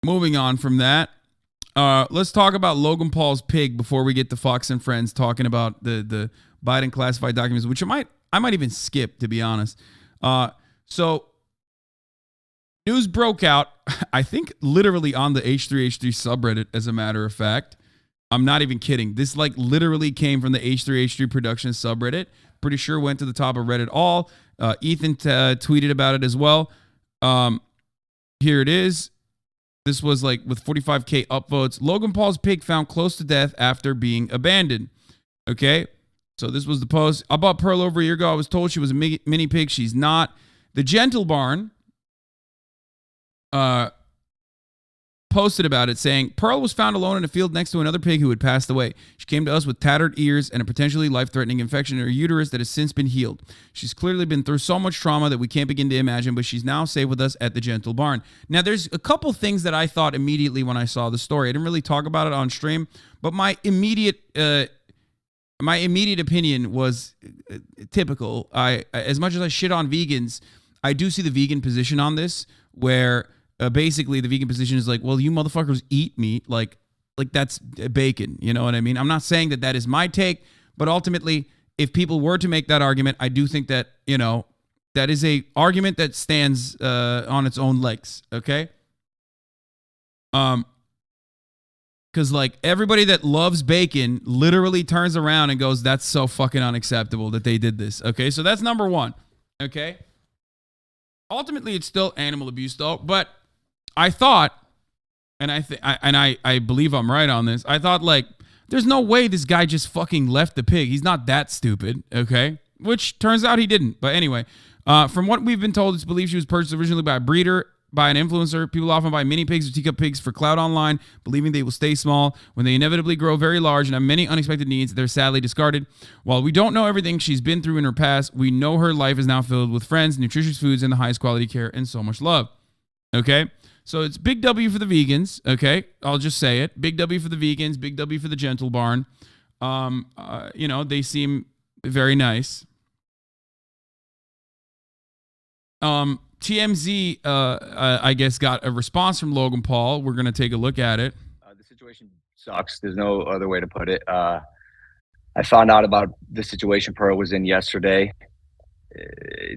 moving on from that, let's talk about Logan Paul's pig before we get to Fox and Friends talking about the Biden classified documents, which I might even skip, to be honest. So news broke out, I think literally on the H3H3 subreddit, as a matter of fact. I'm not even kidding. This like literally came from the H3H3 production subreddit. Pretty sure went to the top of Reddit all. Ethan tweeted about it as well. Here it is. This was like with 45K upvotes. Logan Paul's pig found close to death after being abandoned. Okay. So this was the post. I bought Pearl over a year ago. I was told she was a mini pig. She's not. The Gentle Barn posted about it saying, Pearl was found alone in a field next to another pig who had passed away. She came to us with tattered ears and a potentially life-threatening infection in her uterus that has since been healed. She's clearly been through so much trauma that we can't begin to imagine, but she's now safe with us at the Gentle Barn. Now, there's a couple things that I thought immediately when I saw the story. I didn't really talk about it on stream, but my immediate opinion was typical. I as much as I shit on vegans, I do see the vegan position on this, where basically the vegan position is like, well, you motherfuckers eat meat, like that's bacon. You know what I mean? I'm not saying that is my take, but ultimately, if people were to make that argument, I do think that, you know, that is a argument that stands on its own legs. Okay. Because like everybody that loves bacon literally turns around and goes, that's so fucking unacceptable that they did this. Okay. So that's number one. Okay. Ultimately, it's still animal abuse though, but I thought, and I believe I'm right on this. I thought like, there's no way this guy just fucking left the pig. He's not that stupid, okay? Which turns out he didn't. But anyway, from what we've been told, it's believed she was purchased originally by a breeder, by an influencer. People often buy mini pigs or teacup pigs for clout online, believing they will stay small. When they inevitably grow very large and have many unexpected needs, they're sadly discarded. While we don't know everything she's been through in her past, we know her life is now filled with friends, nutritious foods, and the highest quality care, and so much love. Okay? So it's big W for the vegans, okay? I'll just say it. Big W for the vegans, big W for the Gentle Barn. You know, they seem very nice. TMZ, I guess, got a response from Logan Paul. We're going to take a look at it. The situation sucks. There's no other way to put it. I found out about the situation Pearl was in yesterday.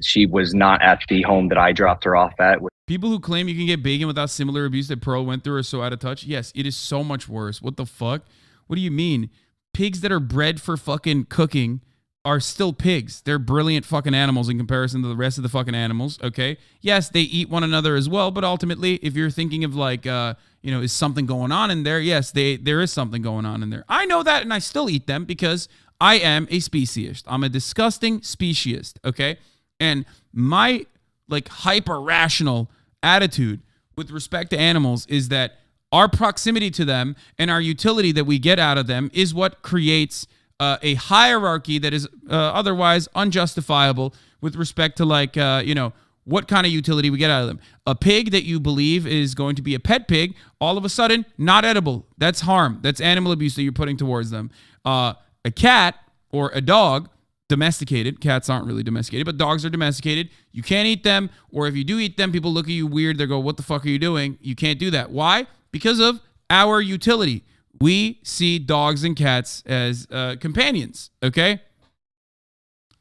She was not at the home that I dropped her off at. People who claim you can get bacon without similar abuse that Pearl went through are so out of touch. Yes, it is so much worse. What the fuck? What do you mean? Pigs that are bred for fucking cooking are still pigs. They're brilliant fucking animals in comparison to the rest of the fucking animals, okay? Yes, they eat one another as well, but ultimately, if you're thinking of like, you know, is something going on in there? Yes, there is something going on in there. I know that, and I still eat them because I am a speciesist. I'm a disgusting speciesist, okay? And my like hyper rational attitude with respect to animals is that our proximity to them and our utility that we get out of them is what creates a hierarchy that is otherwise unjustifiable with respect to like, you know, what kind of utility we get out of them. A pig that you believe is going to be a pet pig, all of a sudden, not edible. That's harm. That's animal abuse that you're putting towards them. A cat or a dog, domesticated. Cats aren't really domesticated, but dogs are domesticated. You can't eat them, or if you do eat them, people look at you weird. They go, what the fuck are you doing? You can't do that. Why? Because of our utility. We see dogs and cats as companions, okay?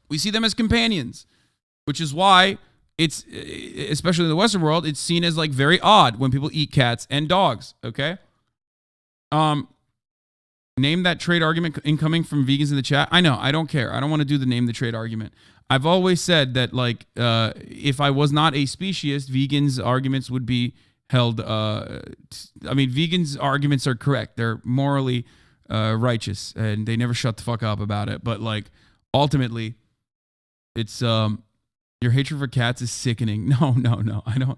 We see them as companions, which is why it's, especially in the Western world, it's seen as like very odd when people eat cats and dogs, okay? Name that trade argument incoming from vegans in the chat. I know. I don't care. I don't want to do the name the trade argument. I've always said that, like, if I was not a speciesist, vegans' arguments would be held. I mean, vegans' arguments are correct. They're morally righteous, and they never shut the fuck up about it. But, like, ultimately, it's your hatred for cats is sickening. No. I don't.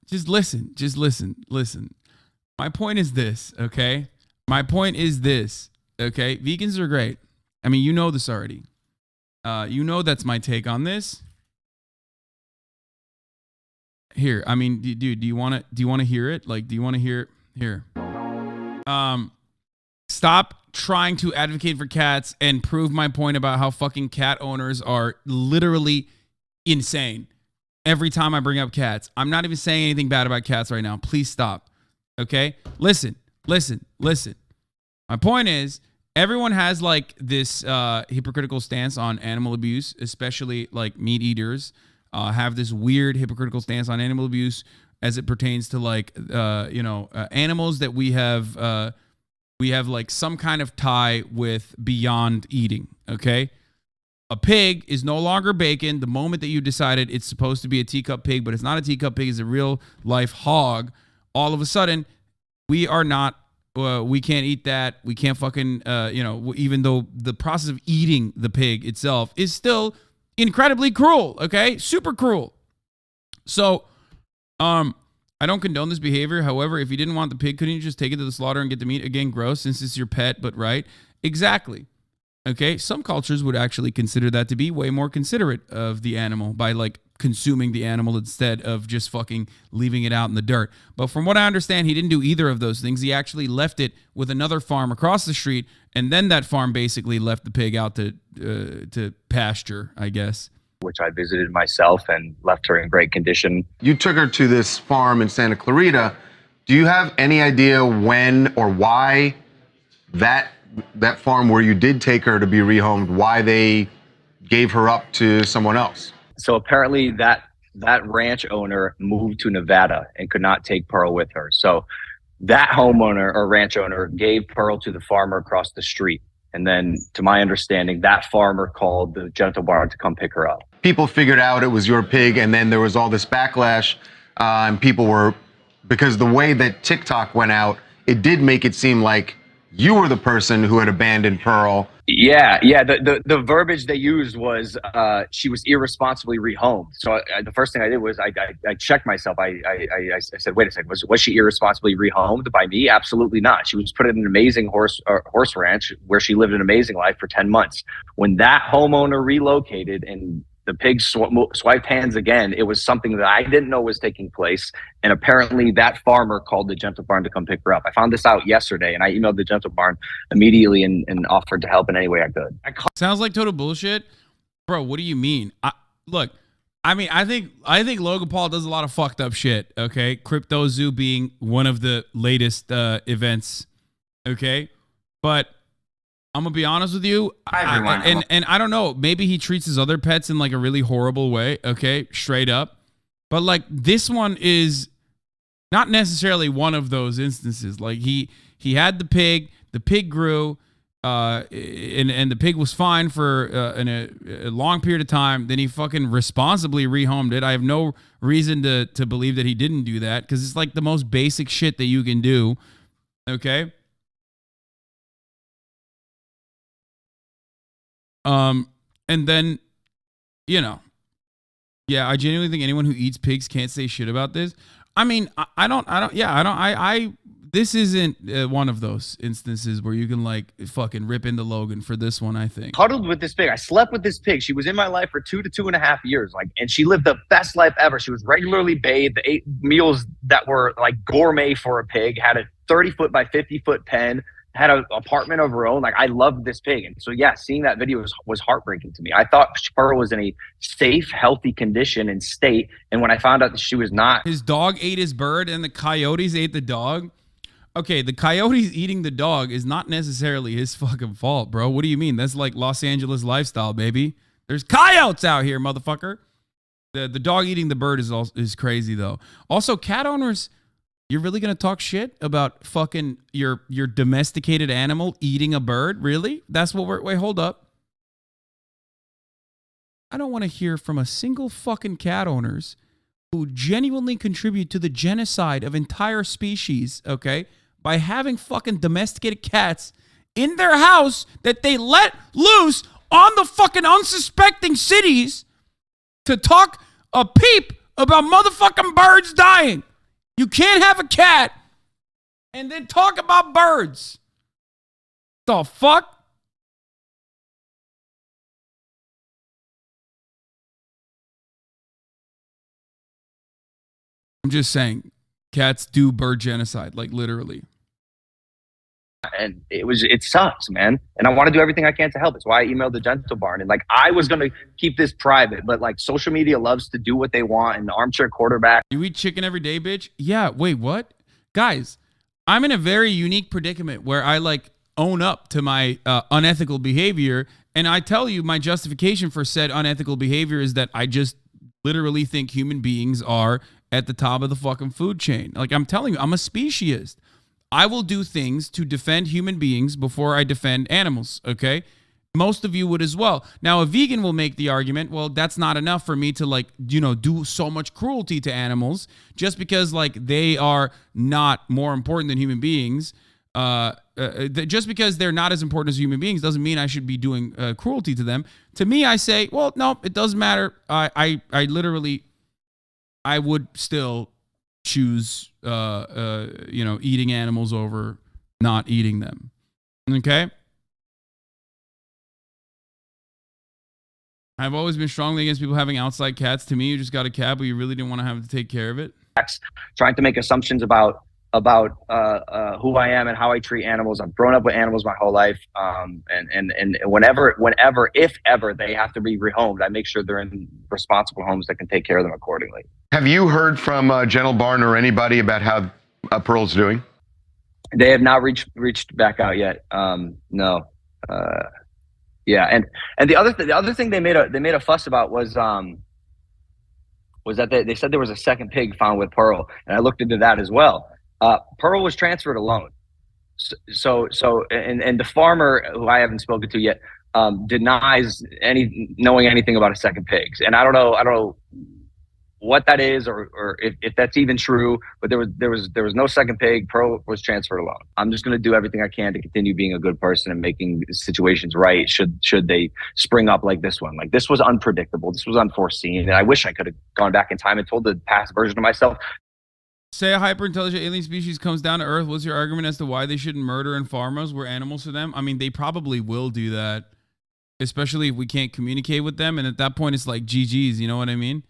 Just listen. My point is this, okay? Okay? Vegans are great. I mean, you know this already. You know that's my take on this. Here, I mean, dude, do you want to hear it? Like, do you want to hear it? Here. Stop trying to advocate for cats and prove my point about how fucking cat owners are literally insane. every time I bring up cats. I'm not even saying anything bad about cats right now. Please stop. Okay? Listen. My point is, everyone has like this hypocritical stance on animal abuse, especially like meat eaters have this weird hypocritical stance on animal abuse as it pertains to like animals that we have like some kind of tie with beyond eating. Okay. A pig is no longer bacon the moment that you decided it's supposed to be a teacup pig, but it's not a teacup pig, it's a real life hog. All of a sudden, we are not, we can't eat that. We can't fucking, even though the process of eating the pig itself is still incredibly cruel, okay? Super cruel. So, I don't condone this behavior. However, if you didn't want the pig, couldn't you just take it to the slaughter and get the meat? Again, gross, since it's your pet, but right? Exactly. Okay, some cultures would actually consider that to be way more considerate of the animal by like consuming the animal instead of just fucking leaving it out in the dirt. But from what I understand, he didn't do either of those things. He actually left it with another farm across the street, and then that farm basically left the pig out to pasture, I guess. Which I visited myself and left her in great condition. You took her to this farm in Santa Clarita. Do you have any idea when or why that farm where you did take her to be rehomed, why they gave her up to someone else? So apparently that ranch owner moved to Nevada and could not take Pearl with her. So that homeowner or ranch owner gave Pearl to the farmer across the street. And then, to my understanding, that farmer called the Gentle Barn to come pick her up. People figured out it was your pig, and then there was all this backlash, and people were, because the way that TikTok went out, it did make it seem like you were the person who had abandoned Pearl. Yeah. The verbiage they used was she was irresponsibly rehomed. So the first thing I did was I checked myself. I said, wait a second, was she irresponsibly rehomed by me? Absolutely not. She was put in an amazing horse ranch where she lived an amazing life for 10 months. When that homeowner relocated and the pig swiped hands again, it was something that I didn't know was taking place. And apparently that farmer called the Gentle Barn to come pick her up. I found this out yesterday, and I emailed the Gentle Barn immediately and offered to help in any way I could. Sounds like total bullshit. Bro, what do you mean? I think Logan Paul does a lot of fucked up shit, okay? Crypto Zoo being one of the latest events, okay? But I'm gonna be honest with you, and I don't know, maybe he treats his other pets in like a really horrible way, okay, straight up. But like this one is not necessarily one of those instances. Like he had the pig grew, and the pig was fine for a long period of time. Then he fucking responsibly rehomed it. I have no reason to believe that he didn't do that because it's like the most basic shit that you can do, okay? And then, I genuinely think anyone who eats pigs can't say shit about this. I mean, this isn't one of those instances where you can like fucking rip into Logan for this one, I think. Huddled with this pig. I slept with this pig. She was in my life for 2 to 2.5 years. And she lived the best life ever. She was regularly bathed, ate meals that were like gourmet for a pig, had a 30-foot by 50-foot pen, had an apartment of her own. Like, I loved this pig. And so, yeah, seeing that video was heartbreaking to me. I thought Pearl was in a safe, healthy condition and state. And when I found out that she was not. His dog ate his bird and the coyotes ate the dog. Okay, the coyotes eating the dog is not necessarily his fucking fault, bro. What do you mean? That's like Los Angeles lifestyle, baby. There's coyotes out here, motherfucker. The dog eating the bird is crazy, though. Also, cat owners... You're really going to talk shit about fucking your domesticated animal eating a bird? Really? That's what wait, hold up. I don't want to hear from a single fucking cat owners who genuinely contribute to the genocide of entire species, okay, by having fucking domesticated cats in their house that they let loose on the fucking unsuspecting cities to talk a peep about motherfucking birds dying. You can't have a cat and then talk about birds. The fuck? I'm just saying, cats do bird genocide, like literally. and it sucks, man. And I want to do everything I can to help. It's why I emailed the Gentle Barn. And like, I was going to keep this private, but like social media loves to do what they want, and the armchair quarterback. You eat chicken every day, bitch? Yeah. Wait, what? Guys, I'm in a very unique predicament where I like own up to my unethical behavior. And I tell you, my justification for said unethical behavior is that I just literally think human beings are at the top of the fucking food chain. Like, I'm telling you, I'm a speciesist. I will do things to defend human beings before I defend animals, okay? Most of you would as well. Now, a vegan will make the argument, well, that's not enough for me to, like, you know, do so much cruelty to animals just because, like, they are not more important than human beings. Just because they're not as important as human beings doesn't mean I should be doing cruelty to them. To me, I say, well, no, it doesn't matter. I literally, I would still choose, you know, eating animals over not eating them. Okay. I've always been strongly against people having outside cats. To me, you just got a cat, but you really didn't want to have to take care of it. Trying to make assumptions about who I am and how I treat animals. I've grown up with animals my whole life. And whenever, if ever they have to be rehomed, I make sure they're in responsible homes that can take care of them accordingly. Have you heard from Gentle Barn or anybody about how Pearl's doing? They have not reached back out yet. No. Yeah. And the other thing they made a fuss about was that they said there was a second pig found with Pearl, and I looked into that as well. Pearl was transferred alone. So the farmer, who I haven't spoken to yet, denies knowing anything about a second pig. And I don't know what that is, or if that's even true, but there was no second pig. Pearl was transferred alone. I'm just going to do everything I can to continue being a good person and making situations right should they spring up like this one. Like, this was unpredictable. This was unforeseen. And I wish I could have gone back in time and told the past version of myself. Say a hyper-intelligent alien species comes down to Earth. What's your argument as to why they shouldn't murder and farm us? We're animals to them. I mean, they probably will do that, especially if we can't communicate with them. And at that point, it's like GG's, you know what I mean?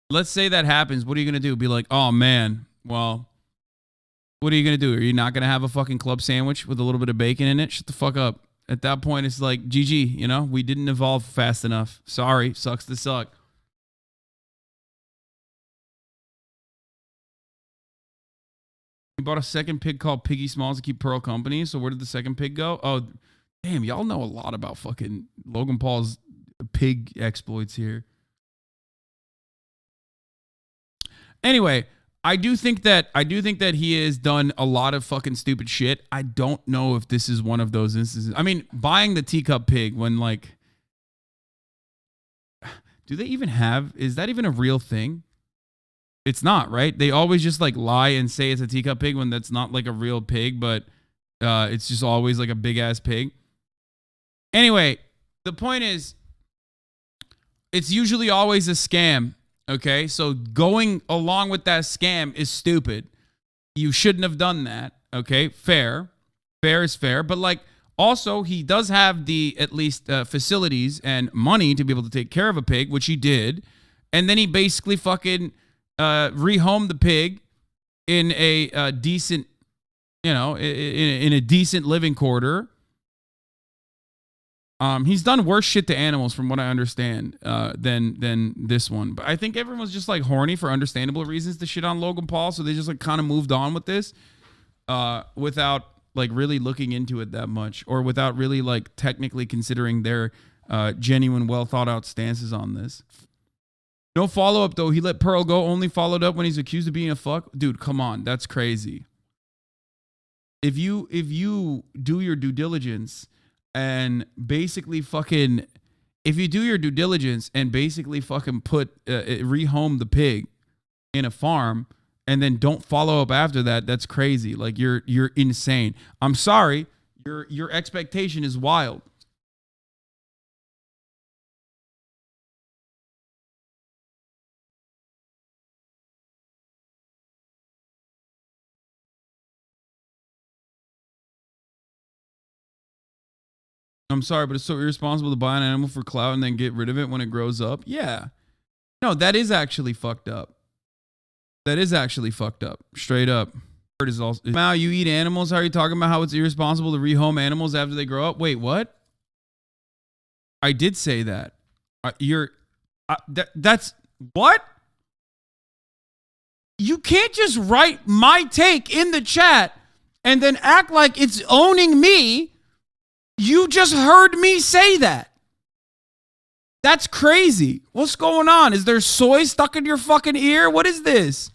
Let's say that happens. What are you going to do? Be like, oh, man, well, what are you going to do? Are you not going to have a fucking club sandwich with a little bit of bacon in it? Shut the fuck up. At that point, it's like, GG, you know? We didn't evolve fast enough. Sorry. Sucks to suck. He bought a second pig called Piggy Smalls to keep Pearl company. So where did the second pig go? Oh, damn. Y'all know a lot about fucking Logan Paul's pig exploits here. Anyway, I do think that he has done a lot of fucking stupid shit. I don't know if this is one of those instances. I mean, buying the teacup pig when, like, do they even have, is that even a real thing? It's not, right? They always just like lie and say it's a teacup pig when that's not like a real pig, but it's just always like a big ass pig. Anyway, the point is, it's usually always a scam. Okay, so going along with that scam is stupid. You shouldn't have done that. Okay, fair is fair, but like, also he does have the at least facilities and money to be able to take care of a pig, which he did, and then he basically fucking rehomed the pig in a decent, you know, in a decent living quarter. He's done worse shit to animals, from what I understand, than this one. But I think everyone's just like horny for understandable reasons to shit on Logan Paul, so they just like kind of moved on with this, without like really looking into it that much, or without really like technically considering their genuine, well thought out stances on this. No follow up though. He let Pearl go. Only followed up when he's accused of being a fuck. Dude, come on, that's crazy. If you do your due diligence. And basically fucking, if you do your due diligence and basically fucking rehome the pig in a farm and then don't follow up after that, that's crazy. Like, you're insane. I'm sorry. Your expectation is wild. I'm sorry, but it's so irresponsible to buy an animal for clout and then get rid of it when it grows up. Yeah. No, that is actually fucked up. That is actually fucked up. Straight up. is also now you eat animals. How are you talking about how it's irresponsible to rehome animals after they grow up? Wait, what? I did say that. That's what? You can't just write my take in the chat and then act like it's owning me. You just heard me say that. That's crazy. What's going on? Is there soy stuck in your fucking ear? What is this?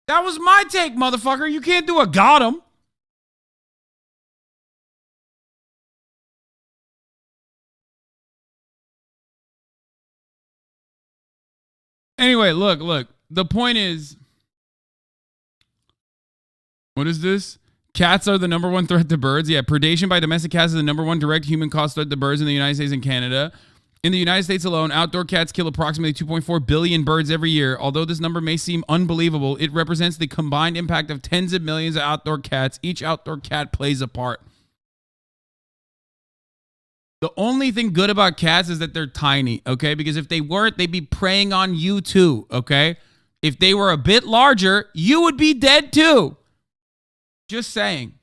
That was my take, motherfucker. You can't do a got him. Anyway, look. The point is, what is this? Cats are the #1 threat to birds. Yeah, predation by domestic cats is the #1 direct human caused threat to birds in the United States and Canada. In the United States alone, outdoor cats kill approximately 2.4 billion birds every year. Although this number may seem unbelievable, it represents the combined impact of tens of millions of outdoor cats. Each outdoor cat plays a part. The only thing good about cats is that they're tiny, okay? Because if they weren't, they'd be preying on you too, okay? If they were a bit larger, you would be dead too. Just saying.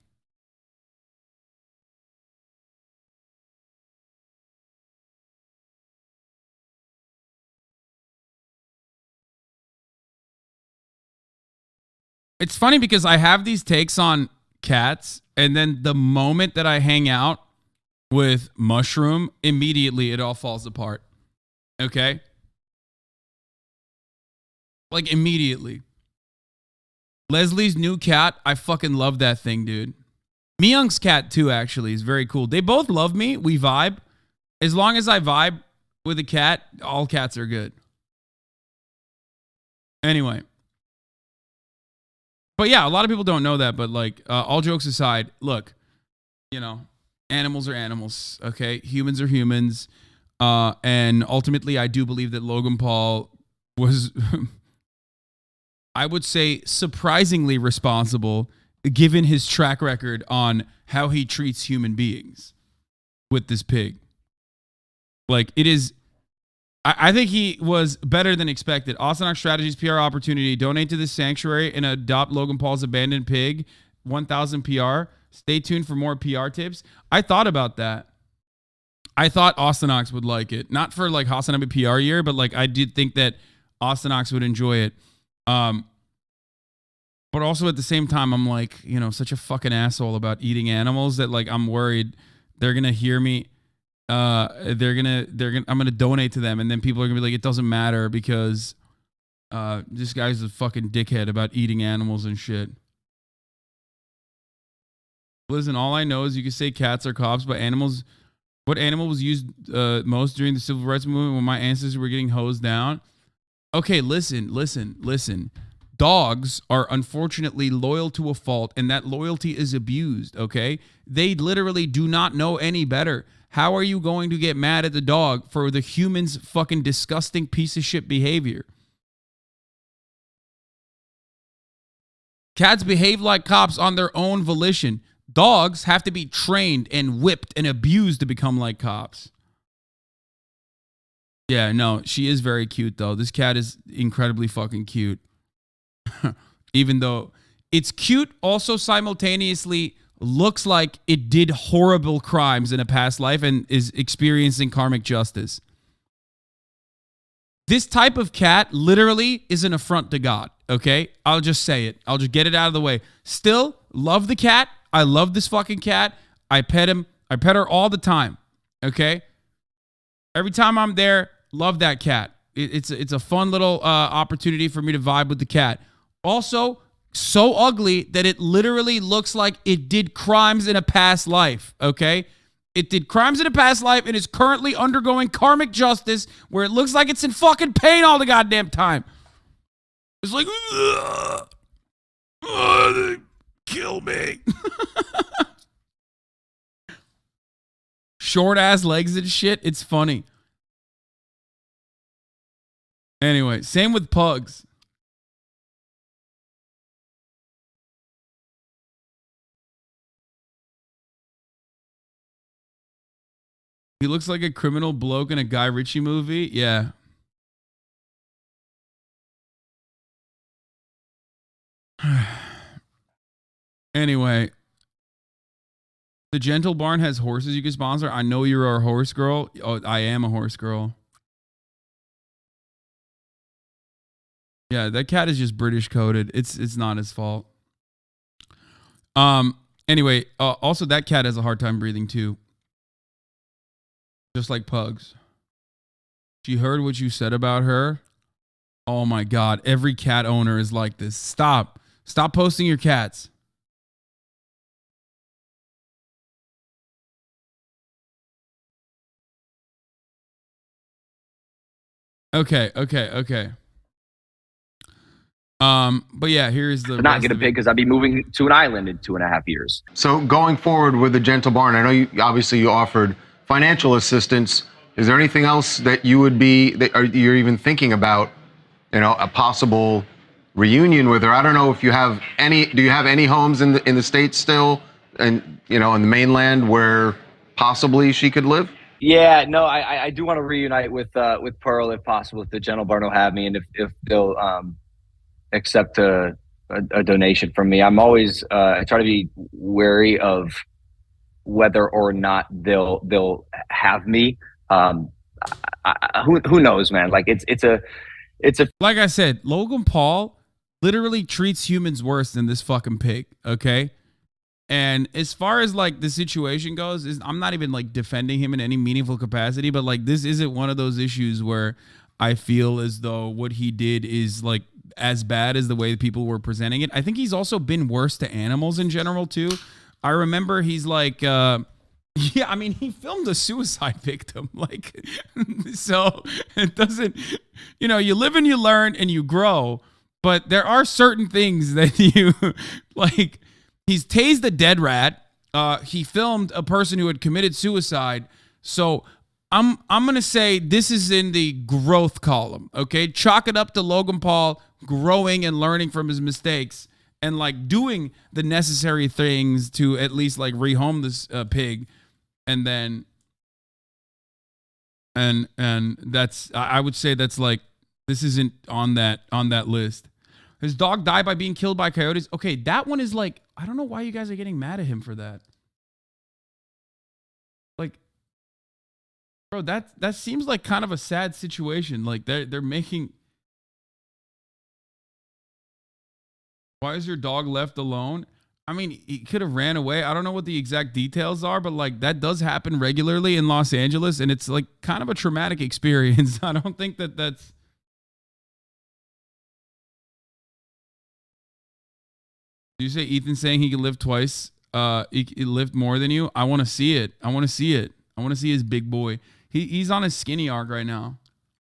It's funny because I have these takes on cats, and then the moment that I hang out with Mushroom, immediately it all falls apart. Okay? Like, immediately. Leslie's new cat, I fucking love that thing, dude. Myung's cat, too, actually, is very cool. They both love me. We vibe. As long as I vibe with a cat, all cats are good. Anyway. But yeah, a lot of people don't know that, but like, all jokes aside, look, you know, animals are animals, okay? Humans are humans. And ultimately, I do believe that Logan Paul was, I would say, surprisingly responsible given his track record on how he treats human beings with this pig. Like, it is, I think he was better than expected. Austin Strategies PR opportunity. Donate to this sanctuary and adopt Logan Paul's abandoned pig. 1,000 PR. Stay tuned for more PR tips. I thought about that. I thought Austinox would like it. Not for like Hasanabi PR year, but like I did think that Austinox would enjoy it. But also at the same time, I'm like, you know, such a fucking asshole about eating animals that like I'm worried they're gonna hear me. I'm gonna donate to them, and then people are gonna be like, it doesn't matter because this guy's a fucking dickhead about eating animals and shit. Listen, all I know is you can say cats are cops, but animals. What animal was used most during the civil rights movement when my ancestors were getting hosed down? Okay, listen. Dogs are unfortunately loyal to a fault, and that loyalty is abused, okay? They literally do not know any better. How are you going to get mad at the dog for the human's fucking disgusting piece of shit behavior? Cats behave like cops on their own volition. Dogs have to be trained and whipped and abused to become like cops. Yeah, no, she is very cute, though. This cat is incredibly fucking cute. Even though it's cute, also simultaneously looks like it did horrible crimes in a past life and is experiencing karmic justice. This type of cat literally is an affront to God, okay? I'll just say it. I'll just get it out of the way. Still, love the cat. I love this fucking cat. I pet him. I pet her all the time, okay? Every time I'm there, love that cat. It's a fun little opportunity for me to vibe with the cat. Also, so ugly that it literally looks like it did crimes in a past life, okay? It did crimes in a past life and is currently undergoing karmic justice where it looks like it's in fucking pain all the goddamn time. It's like, they kill me. Short ass legs and shit. It's funny. Anyway, same with pugs. He looks like a criminal bloke in a Guy Ritchie movie. Yeah. Anyway, the Gentle Barn has horses you can sponsor. I know you're a horse girl. Oh, I am a horse girl. Yeah, that cat is just British coded. It's not his fault. Anyway, also that cat has a hard time breathing too. Just like pugs. She heard what you said about her. Oh my God. Every cat owner is like this. Stop posting your cats. Okay. But yeah, here's the. I'm not get a pig because I'd be moving to an island in 2.5 years. So going forward with the Gentle Barn, I know you obviously you offered financial assistance. Is there anything else that you would be you're even thinking about? You know, a possible reunion with her. I don't know if you have any. Do you have any homes in the States still, and you know, in the mainland where possibly she could live? Yeah, no, I do want to reunite with Pearl if possible, if the Gentle Barn will have me, and if they'll accept a donation from me. I'm always I try to be wary of whether or not they'll have me. Who knows, man? Like it's a like I said, Logan Paul literally treats humans worse than this fucking pig. Okay. And as far as like the situation goes, I'm not even like defending him in any meaningful capacity, but like this isn't one of those issues where I feel as though what he did is like as bad as the way people were presenting it. I think he's also been worse to animals in general too. I remember he's like, yeah, I mean, he filmed a suicide victim. Like, so it doesn't, you know, you live and you learn and you grow, but there are certain things that you like. He's tased a dead rat. He filmed a person who had committed suicide. So I'm gonna say this is in the growth column. Okay, chalk it up to Logan Paul growing and learning from his mistakes and like doing the necessary things to at least like rehome this pig, and then and that's I would say that's like this isn't on that list. His dog died by being killed by coyotes. Okay, that one is like, I don't know why you guys are getting mad at him for that. Like, bro, that seems like kind of a sad situation. Like they're making. Why is your dog left alone? I mean, he could have ran away. I don't know what the exact details are, but like that does happen regularly in Los Angeles, and it's like kind of a traumatic experience. I don't think that's. Do you say Ethan saying he can live twice? He lived more than you. I want to see it. I want to see his big boy. He's on his skinny arc right now.